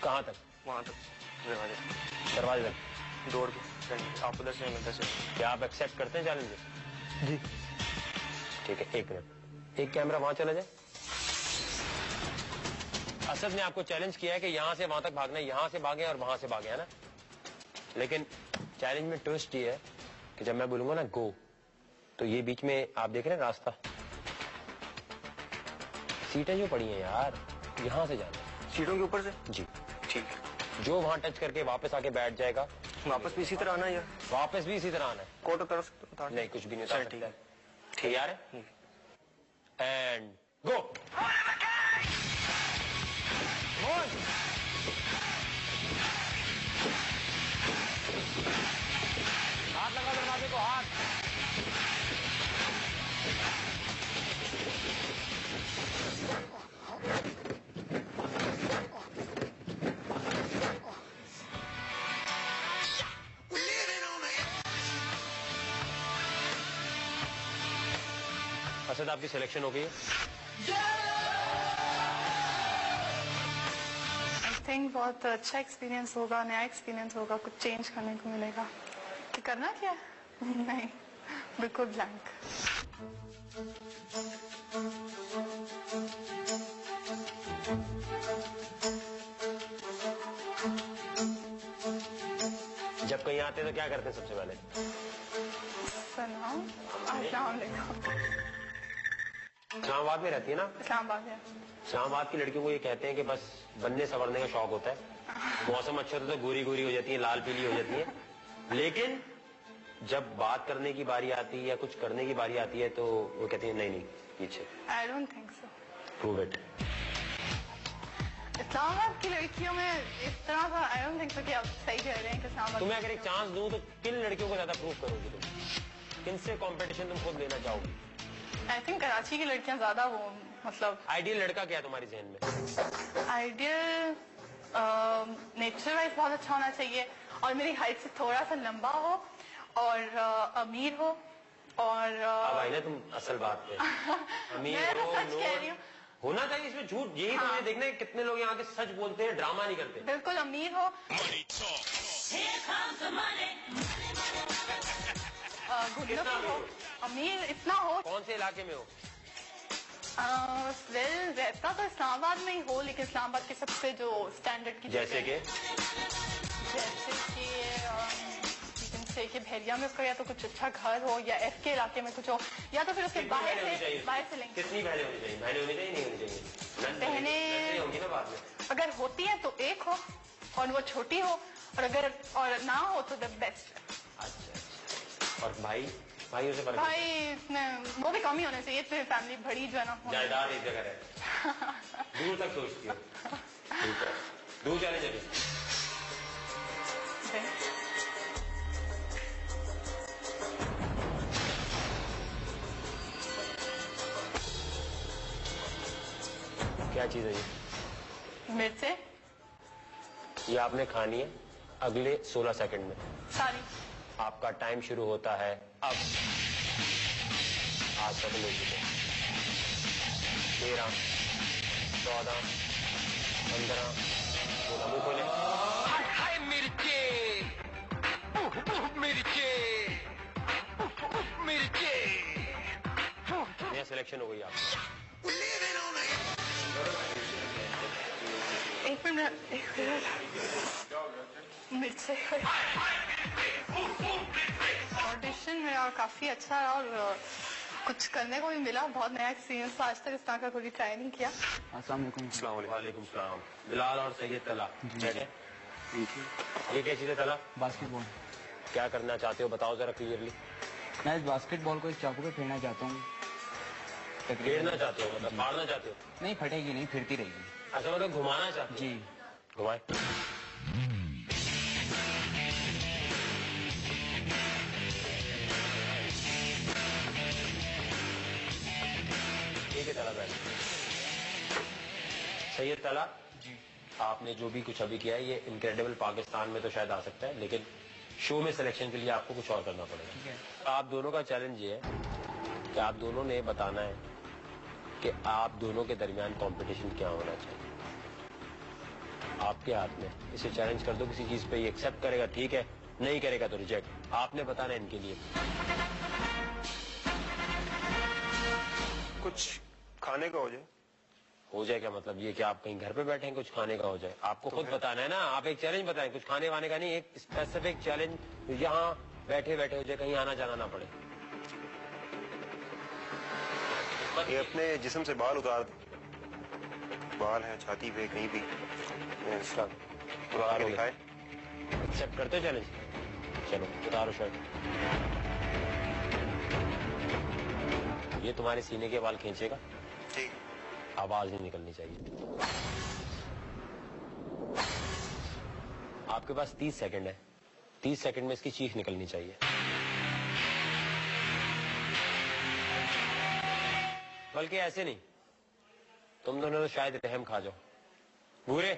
کہاں تک؟ وہاں تک دروازے تک دوڑ کے آپ ادھر سے ادھر سے. کیا آپ ایکسپٹ کرتے ہیں چیلنج؟ جی ٹھیک ہے، ایک منٹ، ایک کیمرہ وہاں چلا جائے. اسد نے آپ کو چیلنج کیا ہے کہ یہاں سے وہاں تک بھاگنا ہے، یہاں سے بھاگے اور وہاں سے بھاگے، ہے نا؟ لیکن چیلنج میں ٹوسٹ یہ ہے کہ جب میں بولوں گا نا گو، تو یہ بیچ میں آپ دیکھ رہے ہیں راستہ، سیٹیں جو پڑی ہیں یار، یہاں سے جانا ہے. سیٹوں کے اوپر سے؟ جی ٹھیک ہے. جو وہاں ٹچ کر کے واپس آ کے بیٹھ جائے گا، واپس بھی اسی طرح آنا ہے یا واپس بھی اسی طرح آنا ہے؟ کوٹ اتار سکتے؟ نہیں، کچھ بھی نہیں چل اتار ٹھیک سکتا ہے. ہے. تیار ہے؟ And go. ہاتھ لگا دروازے کو، ہاتھ. اسد آپ کی سلیکشن ہو گئی ہے. آئی تھنک بہت اچھا ایکسپیرینس ہوگا، نیا ایکسپیرینس ہوگا، کچھ چینج کرنے کو ملے گا. کہ کرنا کیا ہے؟ نہیں، بالکل بلینک. جب کہیں آتے تو کیا کرتے ہیں سب سے پہلے؟ سلام، السلام علیکم. اسلام آباد میں رہتی ہے نا؟ اسلام آباد ہے. اسلام آباد کی لڑکیوں کو یہ کہتے ہیں کہ بس بننے سنورنے کا شوق ہوتا ہے، موسم اچھا ہوتا ہے تو گوری گوری ہو جاتی ہیں، لال پیلی ہو جاتی ہیں، لیکن جب بات کرنے کی باری آتی ہے یا کچھ کرنے کی باری آتی ہے تو وہ کہتی ہیں نہیں پیچھے. I don't think so. Prove it. Islamabad کی لڑکیوں میں اس طرح کا آئی ڈونٹ تھنک سو کہ آپ صحیح کہہ رہے ہیں کہ اسلام آباد. تمہیں اگر ایک چانس دوں تو کن لڑکیوں کو زیادہ پروو کرو گی تم؟ کن سے کمپٹیشن تم خود لینا چاہو گی؟ آئی تھنک کراچی کی لڑکیاں زیادہ وہ مطلب. آئیڈیل لڑکا کیا ہے تمہاری ذہن میں؟ آئیڈیل نیچر وائز بہت اچھا ہونا چاہیے اور میری ہائٹ سے تھوڑا سا لمبا ہو اور امیر ہو اور اب آئی نا تم اصل بات پہ. امیر ہو، سچ کہہ رہی ہوں. ہونا چاہیے اس میں جھوٹ. یہی تو میں دیکھنا ہے کتنے لوگ یہاں کے سچ بولتے ہیں، ڈرامہ نہیں کرتے. بالکل امیر ہو، گڈ لکنگ ہو، امیر اتنا ہو. کون سے علاقے میں ہو؟ ویل رہتا تو اسلام آباد میں ہی ہو، لیکن اسلام آباد کے سب سے جو اسٹینڈرڈ کی جیسے کہ کہ بحریہ میں اس کا یا تو کچھ اچھا گھر ہو یا ایف کے علاقے میں کچھ ہو یا تو پھر اس کے باہر سے لیں گے. کتنی بہنیں ہونی چاہیے؟ بہنیں ہونی چاہیے نہیں ہونی چاہیے؟ بہنیں ہوں گی نا بعد میں. اگر ہوتی ہیں تو ایک ہو اور وہ چھوٹی ہو، اور اگر اور نہ ہو تو دا بیسٹ. اچھا. اور بھائیوں سے فرق؟ بھائی وہ بھی کم ہی ہونے چاہیے، پھر فیملی بڑی جو ہے نا. جائیداد ایک جگہ رہے، دور تک سوچتی ہو. دور جانے چلے. کیا چیز ہے یہ؟ مرچیں. یہ آپ نے کھانی ہے اگلے 16 سیکنڈ میں. ساری. آپ کا ٹائم شروع ہوتا ہے اب. آج تک لے چکے 13 14 15 16 کھولے. نیا سلیکشن ہو گئی آپ کی. ایک منٹ مرچیں. آڈیشن میرا کافی اچھا رہا اور کچھ کرنے کو بھی ملا، بہت نیا ایکسپیرینس. آج تک اس طرح کا کوئی ٹرائی نہیں کیا. السلام علیکم. السلام علیکم. وعلیکم السلام. بلال اور سید طلحہ بیٹھے. یہ کیا چیز ہے طلحہ؟ باسکٹ بال. کیا کرنا چاہتے ہو بتاؤ ذرا کلیئرلی. میں اس باسکٹ بال کو ایک چاقو پہ پھیرنا چاہتا ہوں. پھیرنا چاہتے ہو مطلب پھاڑنا چاہتے ہو؟ نہیں پھٹے گی نہیں، پھرتی رہے گی. اچھا مطلب گھمانا چاہتے ہو؟ جی. گھمائے. ٹھیک ہے طلحہ بیٹھ. سید طلحہ جی. آپ نے جو بھی کچھ ابھی کیا ہے یہ انکریڈیبل پاکستان میں تو شاید آ سکتا ہے، لیکن شو میں سلیکشن کے لیے آپ کو کچھ اور کرنا پڑے ٹھیک گا. ہے. آپ دونوں کا چیلنج یہ ہے کہ آپ دونوں نے بتانا ہے کہ آپ دونوں کے درمیان کمپٹیشن کیا ہونا چاہیے. آپ کے ہاتھ میں. اسے چیلنج کر دو کسی چیز پہ, یہ ایکسپٹ کرے گا ٹھیک ہے, نہیں کرے گا تو ریجیکٹ. آپ نے بتانا ان کے لیے. کچھ کھانے کا ہو جائے. ہو جائے کیا مطلب یہ کہ آپ کہیں گھر پہ بیٹھے ہیں کچھ کھانے کا ہو جائے؟ آپ کو خود بتانا ہے نا. آپ ایک چیلنج بتائیں, کچھ کھانے وانے کا نہیں, ایک اسپیسیفک چیلنج یہاں بیٹھے بیٹھے ہو جائے, کہیں آنا جانا نہ پڑے. یہ اپنے جسم سے بال اتار دیں. بال ہے چھاتی پہ کہیں بھی, اتار کے دکھائے. ایکسپٹ کرتے ہو چیلنج؟ چلو اتارو شرٹ. یہ تمہارے سینے کے بال کھینچے گا, ٹھیک. آواز نہیں نکلنی چاہیے. آپ کے پاس 30 سیکنڈ ہے, 30 سیکنڈ میں اس کی چیخ نکلنی چاہیے. بلکہ ایسے نہیں, تم دونوں تو شاید رحم کھا جاؤ. بھورے